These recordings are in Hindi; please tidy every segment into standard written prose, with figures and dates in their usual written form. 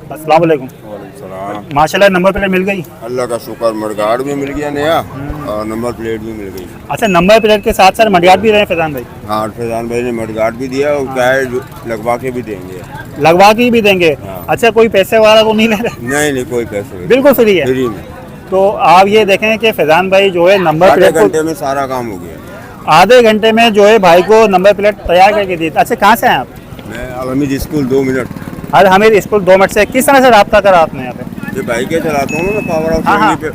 अस्सलाम वालेकुम। वालेकुम। माशाल्लाह नंबर प्लेट मिल गई। अल्लाह का शुक्र, मडगार्ड भी मिल गया नया और नंबर प्लेट भी मिल गई। अच्छा, नंबर प्लेट के साथ साथ मडगार्ड भी रहे फैजान भाई? हाँ, फैजान भाई ने मडगार्ड भी दिया और क्या है लगवा के भी देंगे। लगवा के भी देंगे? हाँ। अच्छा, कोई पैसे वगैरह तो नहीं ले रहे? नहीं कोई पैसे नहीं। बिल्कुल फ्री है? फ्री में। तो आप ये देखें कि फैजान भाई जो है नंबर आधे प्लेट घंटे में सारा काम हो गया। आधे घंटे में जो है भाई को नंबर प्लेट तैयार करके दी। अच्छा, कहाँ से हैं आप? मैं अलहमीद स्कूल 2 मिनट। अरे हमीद स्कूल 2 मिनट से किस तरह से रब्ता करा आपने यहाँ पे? ये बाइक चलाता हूँ ना पावर हाउस हाँ, हाँ। पे,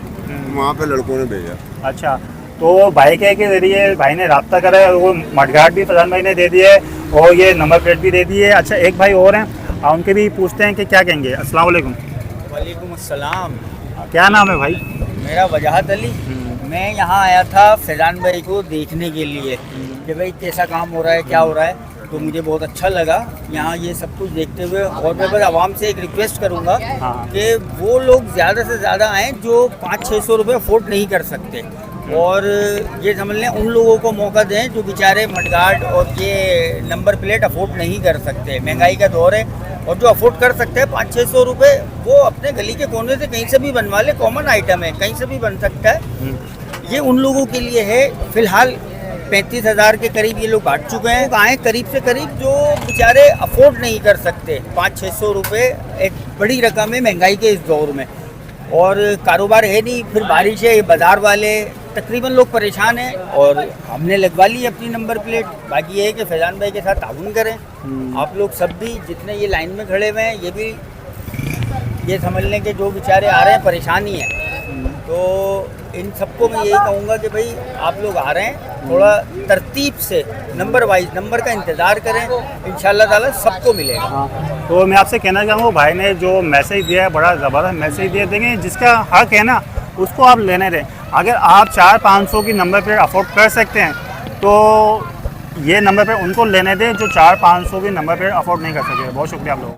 वहाँ पे लड़कों ने भेजा। अच्छा, तो भाई के जरिए भाई ने रब्ता करा है, वो मडगार्ड भी फैजान भाई ने दे दिए और ये नंबर प्लेट भी दे दी है। अच्छा, एक भाई और हैं, उनके भी पूछते हैं कि क्या कहेंगे। अस्सलाम वालेकुम। वालेकुम अस्सलाम। क्या नाम है भाई? मेरा वजाहत अली। मैं यहाँ आया था फैजान भाई को देखने के लिए कि भाई कैसा काम हो रहा है, क्या हो रहा है। तो मुझे बहुत अच्छा लगा यहाँ ये सब कुछ देखते हुए। और मैं बस आवाम से एक रिक्वेस्ट करूँगा हाँ। कि वो लोग ज़्यादा से ज़्यादा आएँ जो 500-600 रुपये अफोर्ड नहीं कर सकते, और ये समझ लें उन लोगों को मौका दें जो बेचारे मडगार्ड और ये नंबर प्लेट अफोर्ड नहीं कर सकते। महंगाई का दौर है, और जो अफोर्ड कर सकते हैं 500-600 रुपये वो अपने गली के कोने से कहीं से भी बनवा ले। कॉमन आइटम है, कहीं से भी बन सकता है। ये उन लोगों के लिए है। फिलहाल 35,000 के करीब ये लोग बांट चुके हैं। आए करीब से करीब जो बेचारे अफोर्ड नहीं कर सकते 500-600 रुपये, एक बड़ी रकम है महंगाई के इस दौर में, और कारोबार है नहीं, फिर बारिश है, बाज़ार वाले तकरीबन लोग परेशान हैं, और हमने लगवा ली अपनी नंबर प्लेट। बाकी ये है कि फैजान भाई के साथ ताउन करें। आप लोग सब भी जितने ये लाइन में खड़े हुए हैं, ये भी ये समझ लें कि जो बेचारे आ रहे हैं परेशानी है। तो इन सबको मैं यही कहूँगा कि भाई आप लोग आ रहे हैं थोड़ा तरतीब से नंबर वाइज नंबर का इंतज़ार करें, इंशाल्लाह ताला सबको मिलेगा। हाँ, तो मैं आपसे कहना चाहूँगा भाई ने जो मैसेज दिया है बड़ा ज़बरदस्त मैसेज दिया। देंगे जिसका हक है ना उसको आप लेने दें। अगर आप 400-500 की नंबर प्लेट अफोर्ड कर सकते हैं तो ये नंबर प्लेट उनको लेने दें जो 400-500 की नंबर प्लेट अफोर्ड नहीं कर सके। बहुत शुक्रिया आप लोगों।